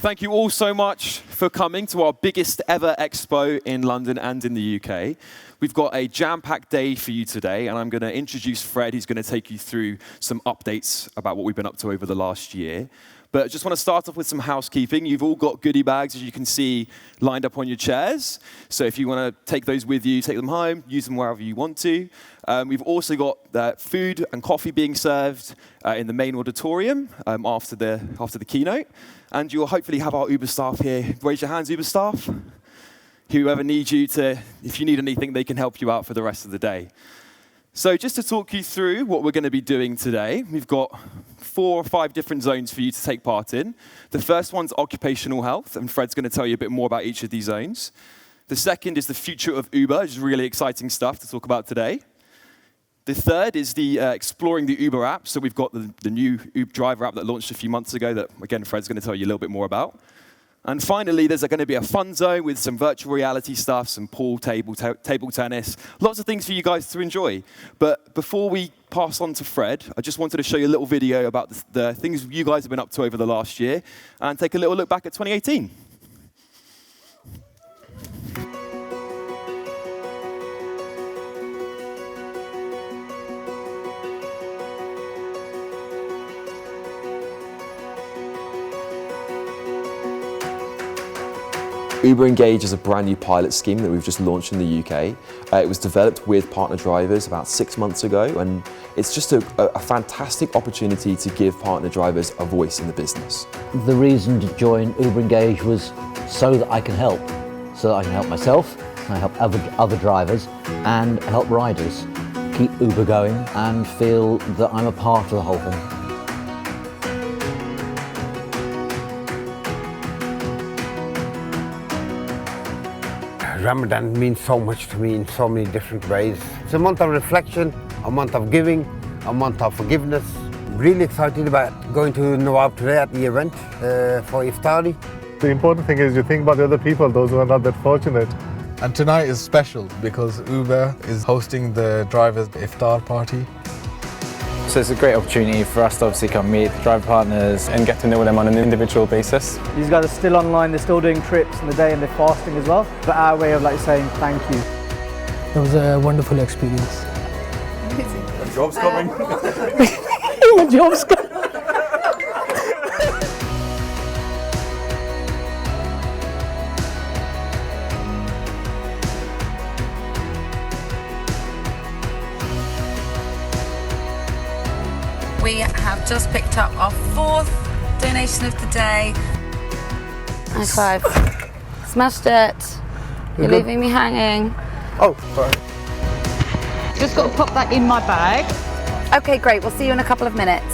Thank you all so much for coming to our biggest ever expo in London and in the UK. We've got a jam-packed day for you today, and I'm going to introduce Fred, who's going to take you through some updates about what we've been up to over the last year. But I just want to start off with some housekeeping. You've all got goodie bags, as you can see, lined up on your chairs. So if you want to take those with you, take them home, use them wherever you want to. We've also got food and coffee being served in the main auditorium after the keynote. And you'll hopefully have our Uber staff here. Raise your hands, Uber staff. Whoever needs you to, if you need anything, they can help you out for the rest of the day. So just to talk you through what we're going to be doing today, we've got 4 or 5 different zones for you to take part in. The first one's occupational health, and Fred's going to tell you a bit more about each of these zones. The second is the future of Uber, which is really exciting stuff to talk about today. The third is the exploring the Uber app. So we've got the new Uber driver app that launched a few months ago that, again, Fred's going to tell you a little bit more about. And finally, there's going to be a fun zone with some virtual reality stuff, some pool, table tennis, lots of things for you guys to enjoy. But before we pass on to Fred, I just wanted to show you a little video about the things you guys have been up to over the last year and take a little look back at 2018. Uber Engage is a brand new pilot scheme that we've just launched in the UK. It was developed with partner drivers about 6 months ago, and it's just a fantastic opportunity to give partner drivers a voice in the business. The reason to join Uber Engage was so that I can help. So that I can help myself, I help other drivers, and help riders keep Uber going and feel that I'm a part of the whole thing. Ramadan means so much to me in so many different ways. It's a month of reflection, a month of giving, a month of forgiveness. Really excited about going to Nawab today at the event for Iftari. The important thing is you think about the other people, those who are not that fortunate. And tonight is special because Uber is hosting the drivers' iftar party. So it's a great opportunity for us to obviously come meet the driver partners and get to know them on an individual basis. These guys are still online, they're still doing trips in the day and they're fasting as well. But our way of saying thank you. It was a wonderful experience. Amazing. The job's coming. The job's coming. We have just picked up our 4th donation of the day. High five. Smashed it. You're leaving me hanging. Oh, sorry. Just got to pop that in my bag. Okay, great. We'll see you in a couple of minutes.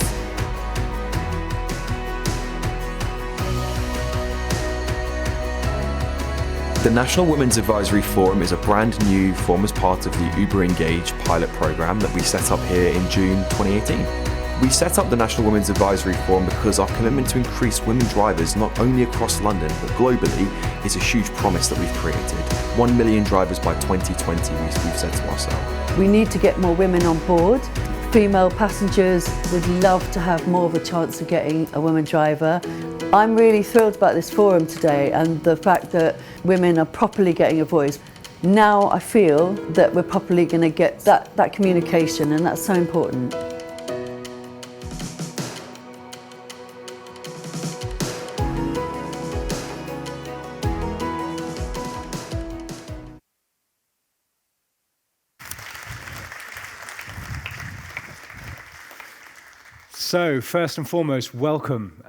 The National Women's Advisory Forum is a brand new forum as part of the Uber Engage pilot program that we set up here in June 2018. We set up the National Women's Advisory Forum because our commitment to increase women drivers not only across London but globally is a huge promise that we've created. 1 million drivers by 2020 we've set to ourselves. We need to get more women on board. Female passengers would love to have more of a chance of getting a woman driver. I'm really thrilled about this forum today and the fact that women are properly getting a voice. Now I feel that we're properly going to get that communication, and that's so important. So, first and foremost, welcome.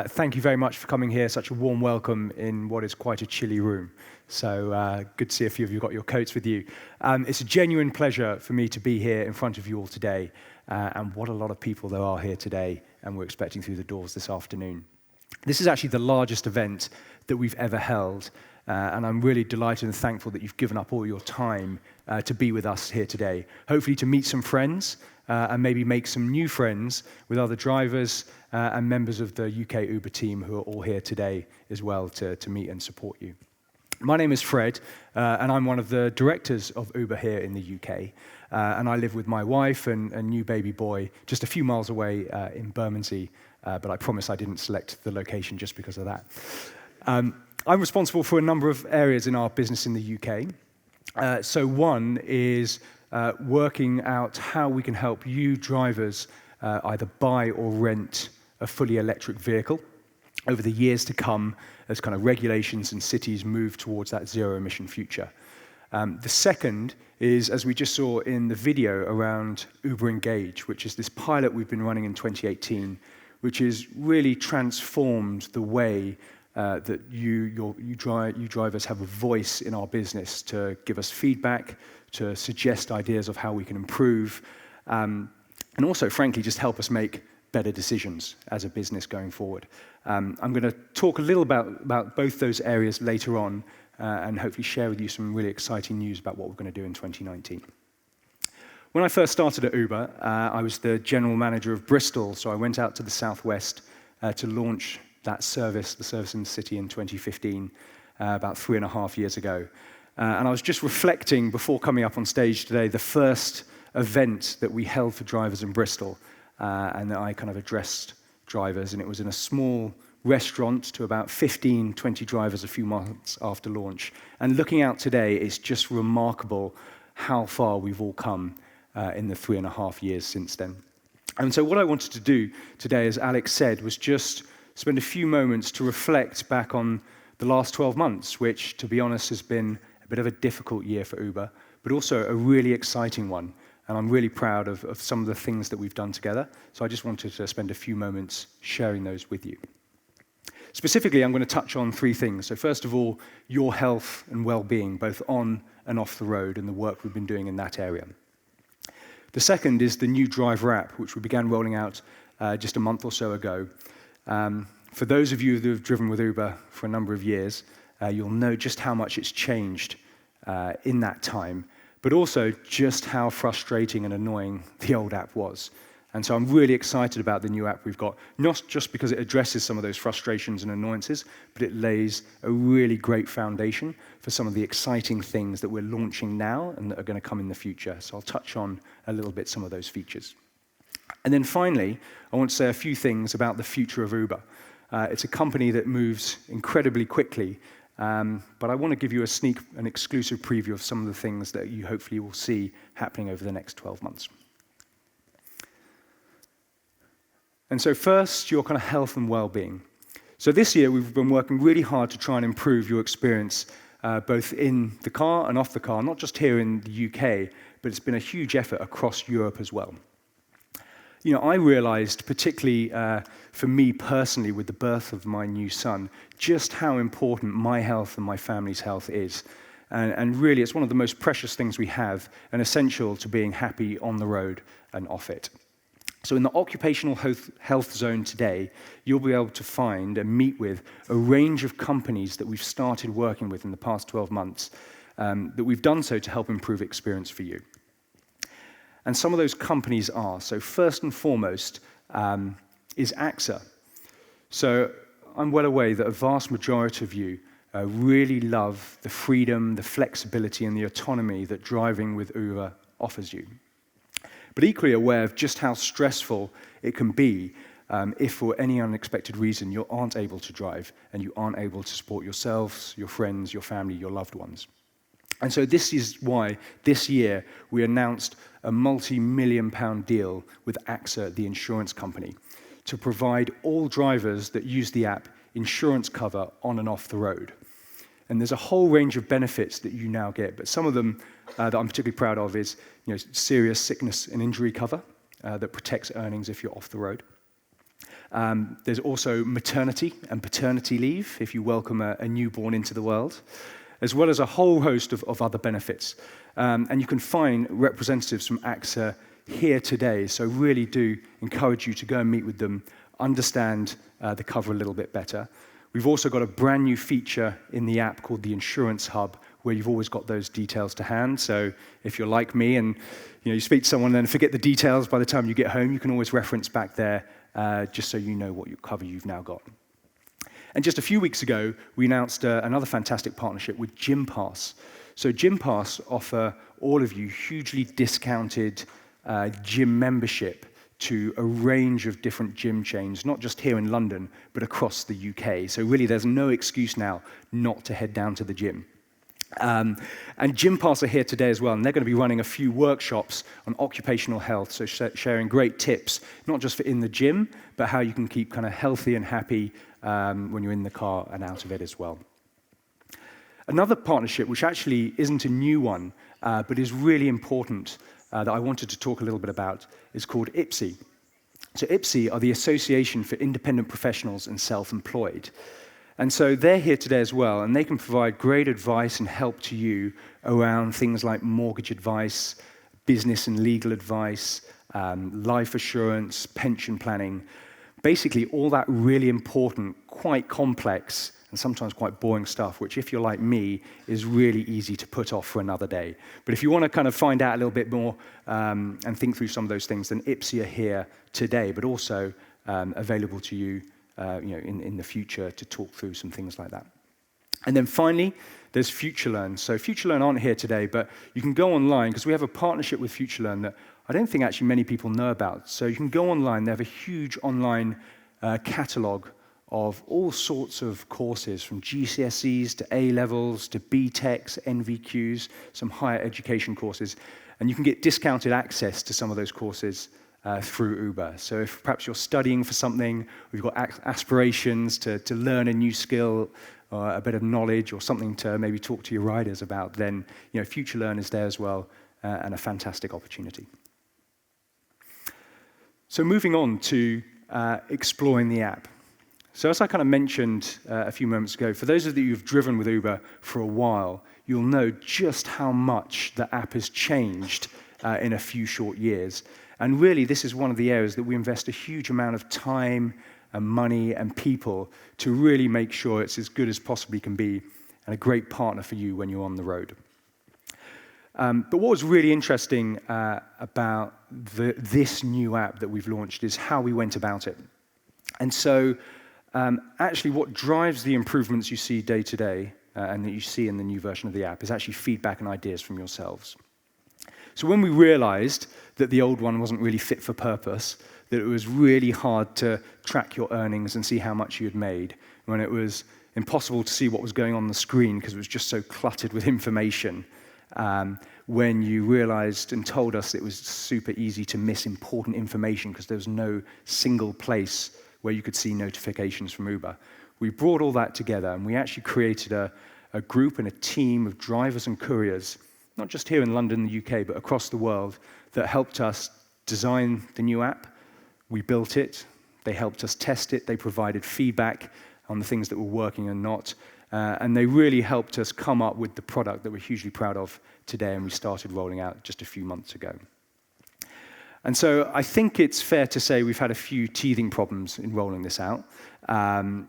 Thank you very much for coming here. Such a warm welcome in what is quite a chilly room. So, good to see a few of you got your coats with you. It's a genuine pleasure for me to be here in front of you all today. And what a lot of people there are here today, and we're expecting through the doors this afternoon. This is actually the largest event that we've ever held. And I'm really delighted and thankful that you've given up all your time to be with us here today. Hopefully to meet some friends and maybe make some new friends with other drivers and members of the UK Uber team who are all here today as well to meet and support you. My name is Fred, and I'm one of the directors of Uber here in the UK. And I live with my wife and new baby boy just a few miles away in Bermondsey but I promise I didn't select the location just because of that. I'm responsible for a number of areas in our business in the UK. So one is working out how we can help you drivers either buy or rent a fully electric vehicle over the years to come as kind of regulations and cities move towards that zero-emission future. The second is, as we just saw in the video, around Uber Engage, which is this pilot we've been running in 2018, which has really transformed the way that you drivers have a voice in our business to give us feedback, to suggest ideas of how we can improve, and also, frankly, just help us make better decisions as a business going forward. I'm going to talk a little about both those areas later on and hopefully share with you some really exciting news about what we're going to do in 2019. When I first started at Uber, I was the general manager of Bristol, so I went out to the southwest to launch that service, the service in the city, in 2015, about 3.5 years ago. And I was just reflecting before coming up on stage today, the first event that we held for drivers in Bristol, and that I kind of addressed drivers, and it was in a small restaurant to about 15, 20 drivers a few months after launch. And looking out today, it's just remarkable how far we've all come in the 3.5 years since then. And so what I wanted to do today, as Alex said, was just spend a few moments to reflect back on the last 12 months, which, to be honest, has been a bit of a difficult year for Uber, but also a really exciting one. And I'm really proud of some of the things that we've done together. So I just wanted to spend a few moments sharing those with you. Specifically, I'm going to touch on 3 things. So first of all, your health and well-being, both on and off the road, and the work we've been doing in that area. The second is the new driver app, which we began rolling out just a month or so ago. For those of you who have driven with Uber for a number of years, you'll know just how much it's changed in that time, but also just how frustrating and annoying the old app was. And so I'm really excited about the new app we've got, not just because it addresses some of those frustrations and annoyances, but it lays a really great foundation for some of the exciting things that we're launching now and that are going to come in the future. So I'll touch on a little bit some of those features. And then finally, I want to say a few things about the future of Uber. It's a company that moves incredibly quickly, but I want to give you an exclusive preview of some of the things that you hopefully will see happening over the next 12 months. And so first, your kind of health and well-being. So this year, we've been working really hard to try and improve your experience, both in the car and off the car, not just here in the UK, but it's been a huge effort across Europe as well. You know, I realized, particularly for me personally, with the birth of my new son, just how important my health and my family's health is. And really, it's one of the most precious things we have and essential to being happy on the road and off it. So in the occupational health zone today, you'll be able to find and meet with a range of companies that we've started working with in the past 12 months, that we've done so to help improve experience for you. And some of those companies are, so first and foremost, is AXA. So I'm well aware that a vast majority of you really love the freedom, the flexibility, and the autonomy that driving with Uber offers you. But equally aware of just how stressful it can be if for any unexpected reason you aren't able to drive and you aren't able to support yourselves, your friends, your family, your loved ones. And so this is why this year we announced a multi-million-pound deal with AXA, the insurance company, to provide all drivers that use the app insurance cover on and off the road. And there's a whole range of benefits that you now get, but some of them that I'm particularly proud of is, serious sickness and injury cover that protects earnings if you're off the road. There's also maternity and paternity leave if you welcome a newborn into the world, as well as a whole host of other benefits. And you can find representatives from AXA here today, so really do encourage you to go and meet with them, understand the cover a little bit better. We've also got a brand new feature in the app called the Insurance Hub, where you've always got those details to hand. So if you're like me and you speak to someone and then forget the details by the time you get home, you can always reference back there just so you know what cover you've now got. And just a few weeks ago, we announced another fantastic partnership with GymPass. So GymPass offer all of you hugely discounted gym membership to a range of different gym chains, not just here in London, but across the UK. So really, there's no excuse now not to head down to the gym. And Gym Pass are here today as well, and they're going to be running a few workshops on occupational health, so sharing great tips, not just for in the gym, but how you can keep kind of healthy and happy when you're in the car and out of it as well. Another partnership, which actually isn't a new one, but is really important, that I wanted to talk a little bit about, is called IPSI. So IPSI are the Association for Independent Professionals and Self-Employed. And so they're here today as well, and they can provide great advice and help to you around things like mortgage advice, business and legal advice, life assurance, pension planning, basically all that really important, quite complex, and sometimes quite boring stuff, which if you're like me, is really easy to put off for another day. But if you want to kind of find out a little bit more and think through some of those things, then IPSI are here today, but also available to you in the future to talk through some things like that. And then finally, there's FutureLearn. So FutureLearn aren't here today, but you can go online, because we have a partnership with FutureLearn that I don't think actually many people know about. So you can go online, they have a huge online catalogue of all sorts of courses, from GCSEs to A-levels to BTECs, NVQs, some higher education courses. And you can get discounted access to some of those courses through Uber. So if perhaps you're studying for something, or you've got aspirations to learn a new skill, or a bit of knowledge, or something to maybe talk to your riders about, then FutureLearn is there as well, and a fantastic opportunity. So moving on to exploring the app. So as I kind of mentioned a few moments ago, for those of you who've driven with Uber for a while, you'll know just how much the app has changed in a few short years. And really, this is one of the areas that we invest a huge amount of time and money and people to really make sure it's as good as possibly can be, and a great partner for you when you're on the road. But what was really interesting about this new app that we've launched is how we went about it. And so actually what drives the improvements you see day to day and that you see in the new version of the app is actually feedback and ideas from yourselves. So when we realized that the old one wasn't really fit for purpose, that it was really hard to track your earnings and see how much you had made, when it was impossible to see what was going on the screen because it was just so cluttered with information, when you realized and told us it was super easy to miss important information because there was no single place where you could see notifications from Uber, we brought all that together and we actually created a group and a team of drivers and couriers, not just here in London, the UK, but across the world, that helped us design the new app. We built it, they helped us test it, they provided feedback on the things that were working and not, and they really helped us come up with the product that we're hugely proud of today, and we started rolling out just a few months ago. And so I think it's fair to say we've had a few teething problems in rolling this out,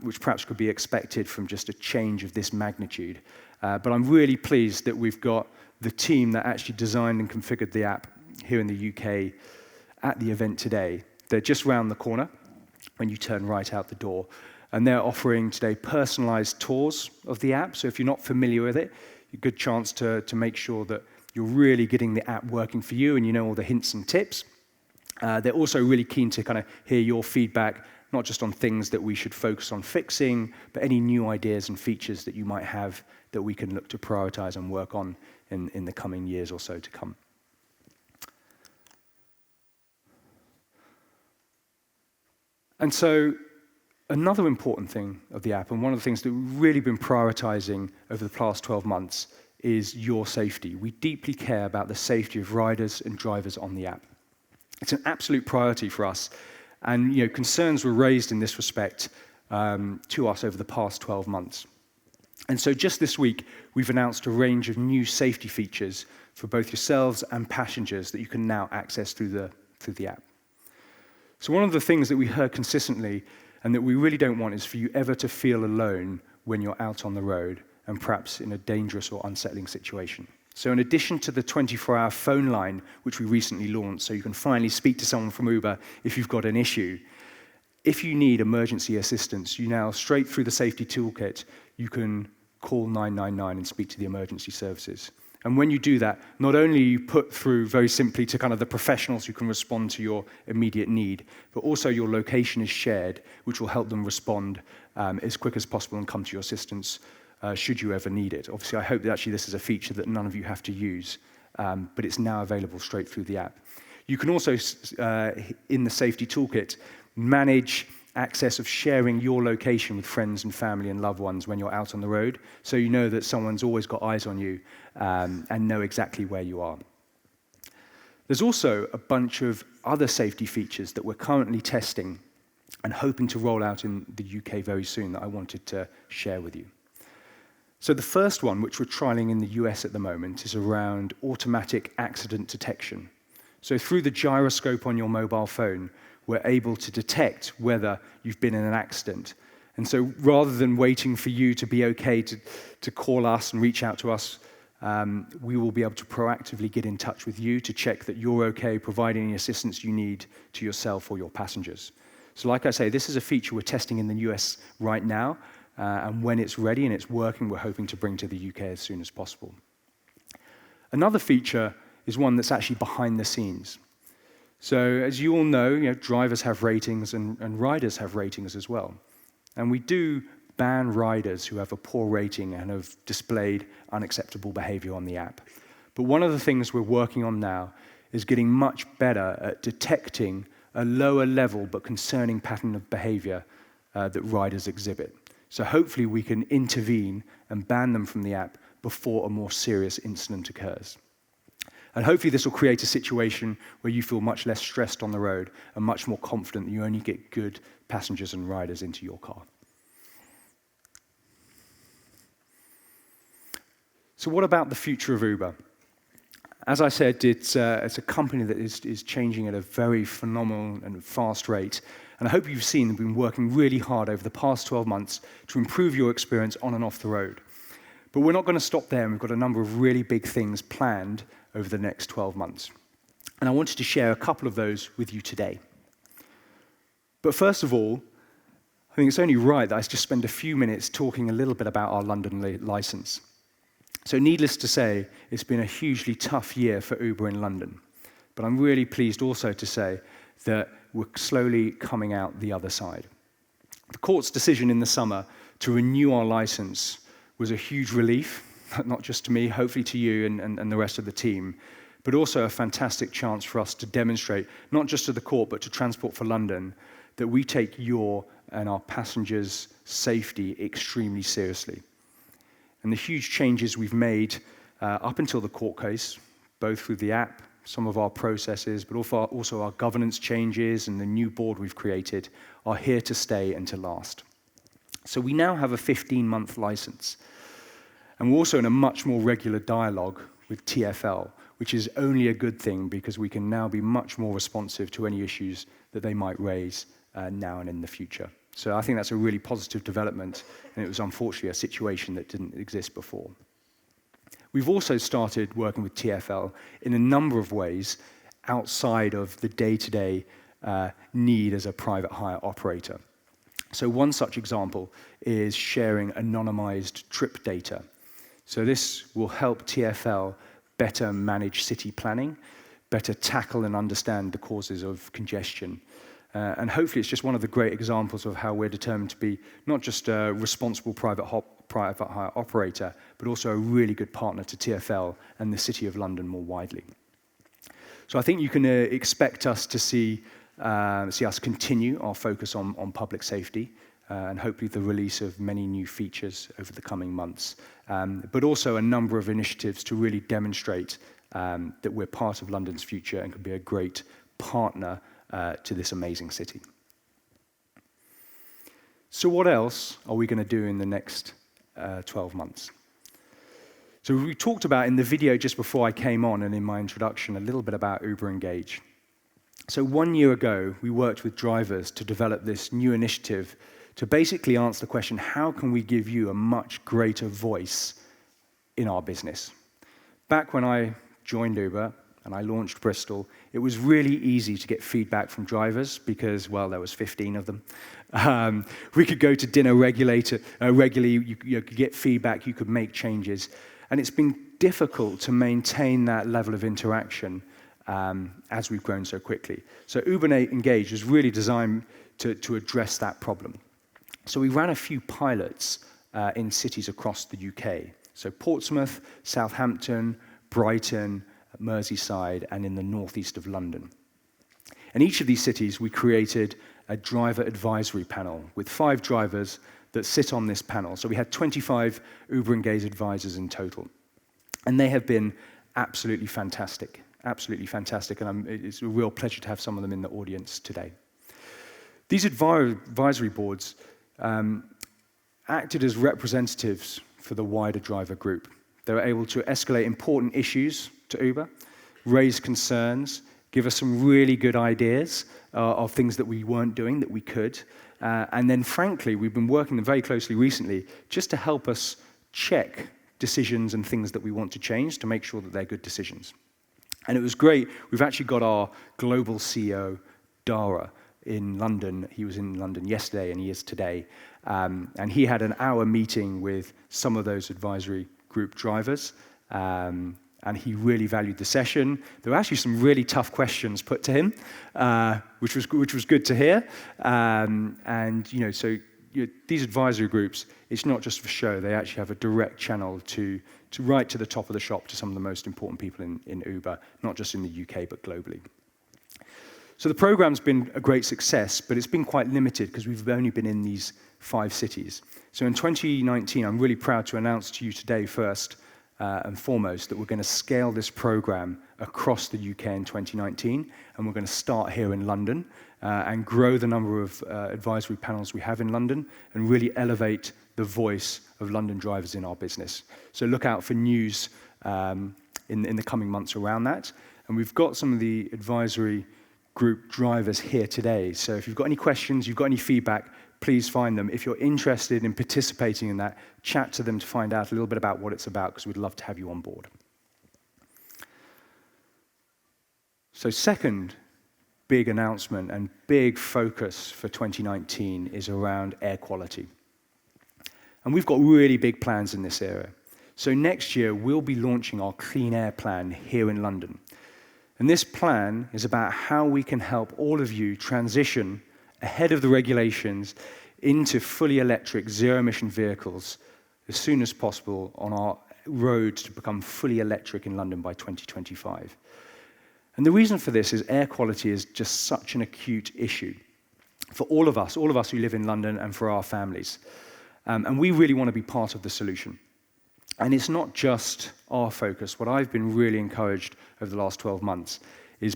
which perhaps could be expected from just a change of this magnitude. But I'm really pleased that we've got the team that actually designed and configured the app here in the UK at the event today. They're just round the corner when you turn right out the door. And they're offering today personalized tours of the app. So if you're not familiar with it, a good chance to make sure that you're really getting the app working for you and you know all the hints and tips. They're also really keen to kind of hear your feedback, not just on things that we should focus on fixing, but any new ideas and features that you might have that we can look to prioritize and work on in the coming years or so to come. And so another important thing of the app, and one of the things that we've really been prioritizing over the past 12 months, is your safety. We deeply care about the safety of riders and drivers on the app. It's an absolute priority for us, and concerns were raised in this respect to us over the past 12 months. And so just this week, we've announced a range of new safety features for both yourselves and passengers that you can now access through the app. So one of the things that we heard consistently and that we really don't want is for you ever to feel alone when you're out on the road and perhaps in a dangerous or unsettling situation. So in addition to the 24-hour phone line, which we recently launched, so you can finally speak to someone from Uber if you've got an issue, if you need emergency assistance, you now, straight through the safety toolkit, you can call 999 and speak to the emergency services. And when you do that, not only you put through very simply to kind of the professionals who can respond to your immediate need, but also your location is shared, which will help them respond as quick as possible and come to your assistance should you ever need it. Obviously, I hope that actually this is a feature that none of you have to use, but it's now available straight through the app. You can also, in the safety toolkit, manage access of sharing your location with friends and family and loved ones when you're out on the road, so you know that someone's always got eyes on you and know exactly where you are. There's also a bunch of other safety features that we're currently testing and hoping to roll out in the UK very soon that I wanted to share with you. So the first one, which we're trialing in the US at the moment, is around automatic accident detection. So through the gyroscope on your mobile phone, we're able to detect whether you've been in an accident. And so rather than waiting for you to be okay to call us and reach out to us, we will be able to proactively get in touch with you to check that you're okay, providing any assistance you need to yourself or your passengers. So like I say, this is a feature we're testing in the US right now, and when it's ready and it's working, we're hoping to bring to the UK as soon as possible. Another feature is one that's actually behind the scenes. So as you all know, drivers have ratings and riders have ratings as well. And we do ban riders who have a poor rating and have displayed unacceptable behavior on the app. But one of the things we're working on now is getting much better at detecting a lower level but concerning pattern of behavior that riders exhibit. So hopefully we can intervene and ban them from the app before a more serious incident occurs. And hopefully this will create a situation where you feel much less stressed on the road and much more confident that you only get good passengers and riders into your car. So what about the future of Uber? As I said, it's a company that is changing at a very phenomenal and fast rate. And I hope you've seen that we've been working really hard over the past 12 months to improve your experience on and off the road. But we're not going to stop there, and we've got a number of really big things planned over the next 12 months. And I wanted to share a couple of those with you today. But first of all, I think it's only right that I just spend a few minutes talking a little bit about our London license. So needless to say, it's been a hugely tough year for Uber in London. But I'm really pleased also to say that we're slowly coming out the other side. The court's decision in the summer to renew our license was a huge relief, not just to me, hopefully to you and the rest of the team, but also a fantastic chance for us to demonstrate, not just to the court, but to Transport for London, that we take your and our passengers' safety extremely seriously. And the huge changes we've made up until the court case, both through the app, some of our processes, but also our governance changes and the new board we've created, are here to stay and to last. So we now have a 15-month license. And we're also in a much more regular dialogue with TfL, which is only a good thing because we can now be much more responsive to any issues that they might raise now and in the future. So I think that's a really positive development, and it was unfortunately a situation that didn't exist before. We've also started working with TfL in a number of ways outside of the day-to-day need as a private hire operator. So one such example is sharing anonymized trip data. So this will help TfL better manage city planning, better tackle and understand the causes of congestion. And hopefully it's just one of the great examples of how we're determined to be not just a responsible private hire operator, but also a really good partner to TfL and the City of London more widely. So I think you can expect us to see us continue our focus on public safety, and hopefully the release of many new features over the coming months, but also a number of initiatives to really demonstrate that we're part of London's future and can be a great partner to this amazing city. So what else are we going to do in the next 12 months? So we talked about in the video just before I came on and in my introduction a little bit about Uber Engage. So 1 year ago, we worked with drivers to develop this new initiative to basically answer the question, how can we give you a much greater voice in our business? Back when I joined Uber and I launched Bristol, it was really easy to get feedback from drivers because, well, there was 15 of them. We could go to dinner regularly, you could get feedback, you could make changes. And it's been difficult to maintain that level of interaction as we've grown so quickly. So Uber Engage was really designed to address that problem. So we ran a few pilots in cities across the UK. So Portsmouth, Southampton, Brighton, Merseyside, and in the northeast of London. In each of these cities, we created a driver advisory panel with 5 drivers that sit on this panel. So we had 25 Uber Engage advisors in total. And they have been absolutely fantastic, and it's a real pleasure to have some of them in the audience today. These advisory boards acted as representatives for the wider driver group. They were able to escalate important issues to Uber, raise concerns, give us some really good ideas of things that we weren't doing that we could. And then, frankly, we've been working very closely recently just to help us check decisions and things that we want to change to make sure that they're good decisions. And it was great. We've actually got our global CEO, Dara, in London. He was in London yesterday, and he is today. And he had an hour meeting with some of those advisory group drivers. And he really valued the session. There were actually some really tough questions put to him, which was good to hear. These advisory groups, it's not just for show. They actually have a direct channel to right to the top of the shop to some of the most important people in Uber, not just in the UK, but globally. So the program's been a great success, but it's been quite limited because we've only been in these 5 cities. So in 2019, I'm really proud to announce to you today first and foremost that we're going to scale this program across the UK in 2019, and we're going to start here in London and grow the number of advisory panels we have in London and really elevate the voice of London drivers in our business. So look out for news in the coming months around that. And we've got some of the advisory group drivers here today. So if you've got any questions, you've got any feedback, please find them. If you're interested in participating in that, chat to them to find out a little bit about what it's about, because we'd love to have you on board. So second big announcement and big focus for 2019 is around air quality. And we've got really big plans in this area. So next year, we'll be launching our Clean Air Plan here in London. And this plan is about how we can help all of you transition ahead of the regulations into fully electric, zero-emission vehicles as soon as possible on our road to become fully electric in London by 2025. And the reason for this is air quality is just such an acute issue for all of us who live in London and for our families. And we really want to be part of the solution. And it's not just our focus. What I've been really encouraged over the last 12 months is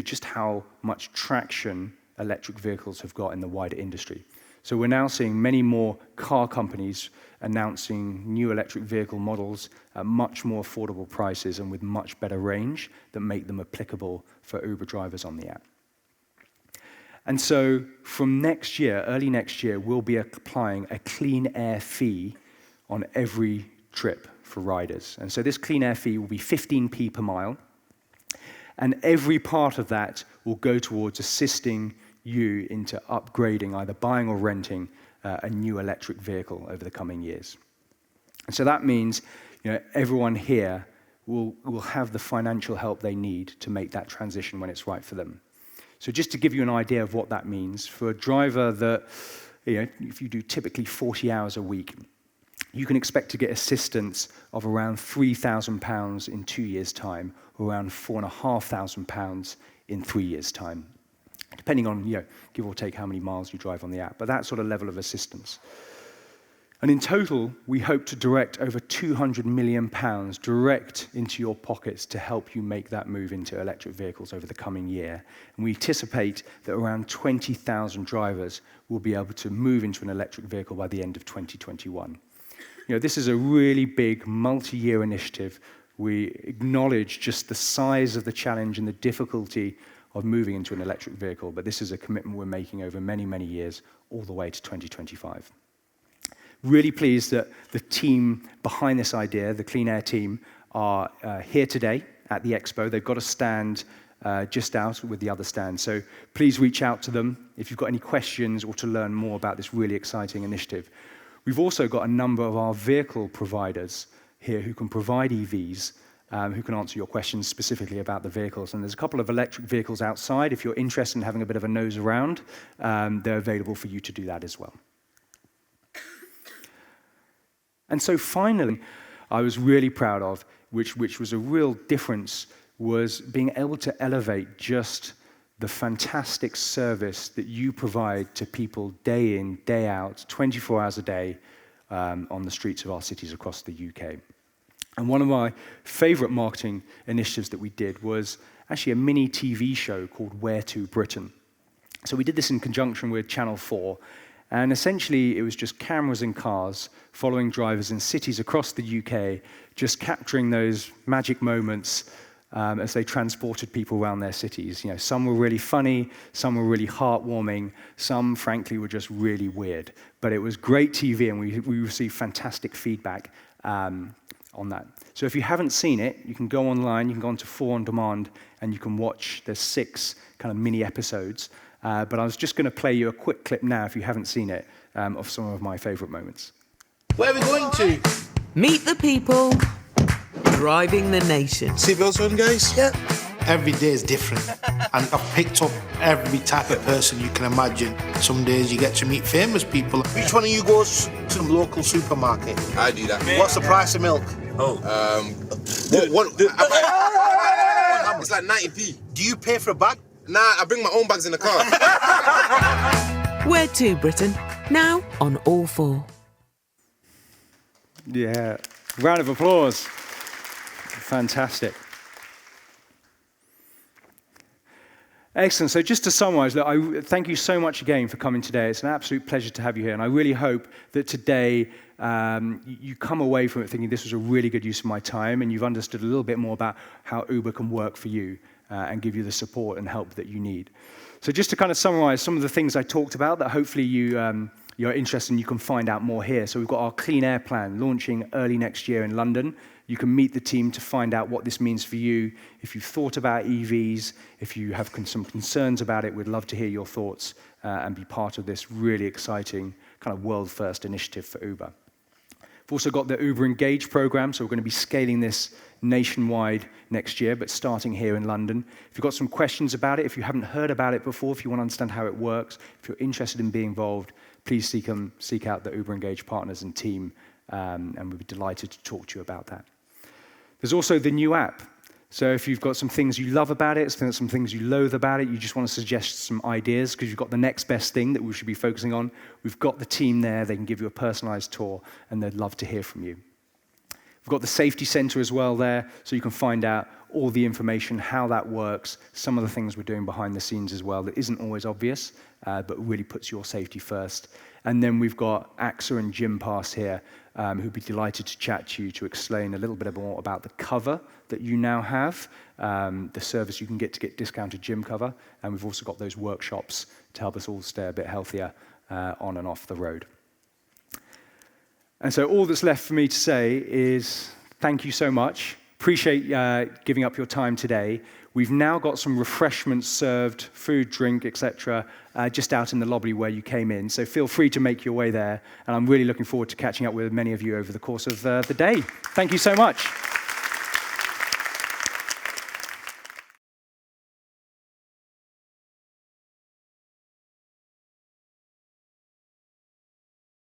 just how much traction electric vehicles have got in the wider industry. So we're now seeing many more car companies announcing new electric vehicle models at much more affordable prices and with much better range that make them applicable for Uber drivers on the app. And so from next year, early next year, we'll be applying a clean air fee on every trip for riders. And so this clean air fee will be 15p per mile, and every part of that will go towards assisting you into upgrading, either buying or renting a new electric vehicle over the coming years. And so that means everyone here will have the financial help they need to make that transition when it's right for them. So just to give you an idea of what that means, for a driver that, if you do typically 40 hours a week, you can expect to get assistance of around £3,000 in 2 years' time, or around £4,500 in 3 years' time, depending on, give or take how many miles you drive on the app, but that sort of level of assistance. And in total, we hope to direct over £200 million direct into your pockets to help you make that move into electric vehicles over the coming year. And we anticipate that around 20,000 drivers will be able to move into an electric vehicle by the end of 2021. This is a really big multi-year initiative. We acknowledge just the size of the challenge and the difficulty of moving into an electric vehicle, but this is a commitment we're making over many, many years, all the way to 2025. Really pleased that the team behind this idea, the Clean Air team, are here today at the Expo. They've got a stand just out with the other stand, so please reach out to them if you've got any questions or to learn more about this really exciting initiative. We've also got a number of our vehicle providers here who can provide EVs, who can answer your questions specifically about the vehicles. And there's a couple of electric vehicles outside. If you're interested in having a bit of a nose around, they're available for you to do that as well. And so finally, I was really proud of, which was a real difference, was being able to elevate just the fantastic service that you provide to people day in, day out, 24 hours a day on the streets of our cities across the UK. And one of my favorite marketing initiatives that we did was actually a mini TV show called Where to Britain. So we did this in conjunction with Channel 4, and essentially it was just cameras in cars following drivers in cities across the UK, just capturing those magic moments as they transported people around their cities. You know, some were really funny, some were really heartwarming, some, frankly, were just really weird. But it was great TV, and we received fantastic feedback on that. So if you haven't seen it, you can go online, you can go onto 4 On Demand, and you can watch. There's 6 kind of mini episodes. But I was just going to play you a quick clip now, if you haven't seen it, of some of my favorite moments. Where are we going to? Meet the people driving the nation. Seatbelts on, guys? Yeah. Every day is different. And I've picked up every type of person you can imagine. Some days you get to meet famous people. Which one of you goes to the local supermarket? I do that. What's the price of milk? Oh. It's like 90p. Do you pay for a bag? Nah, I bring my own bags in the car. Where to, Britain? Now on All 4. Yeah, round of applause. Fantastic. Excellent. So just to summarize, look, I thank you so much again for coming today. It's an absolute pleasure to have you here. And I really hope that today you come away from it thinking this was a really good use of my time, and you've understood a little bit more about how Uber can work for you and give you the support and help that you need. So just to kind of summarize some of the things I talked about that hopefully you're interested in, you can find out more here. So we've got our Clean Air Plan launching early next year in London. You can meet the team to find out what this means for you. If you've thought about EVs, if you have some concerns about it, we'd love to hear your thoughts and be part of this really exciting kind of world-first initiative for Uber. We've also got the Uber Engage program, so we're going to be scaling this nationwide next year, but starting here in London. If you've got some questions about it, if you haven't heard about it before, if you want to understand how it works, if you're interested in being involved, please seek out the Uber Engage partners and team, and we'd be delighted to talk to you about that. There's also the new app. So if you've got some things you love about it, some things you loathe about it, you just want to suggest some ideas because you've got the next best thing that we should be focusing on, we've got the team there. They can give you a personalized tour, and they'd love to hear from you. We've got the safety center as well there, so you can find out all the information, how that works, some of the things we're doing behind the scenes as well that isn't always obvious, but really puts your safety first. And then we've got AXA and Gym Pass here, who'd be delighted to chat to you to explain a little bit more about the cover that you now have, the service you can get to get discounted gym cover, and we've also got those workshops to help us all stay a bit healthier on and off the road. And so all that's left for me to say is thank you so much. Appreciate giving up your time today. We've now got some refreshments served, food, drink, etc., just out in the lobby where you came in. So feel free to make your way there. And I'm really looking forward to catching up with many of you over the course of the day. Thank you so much.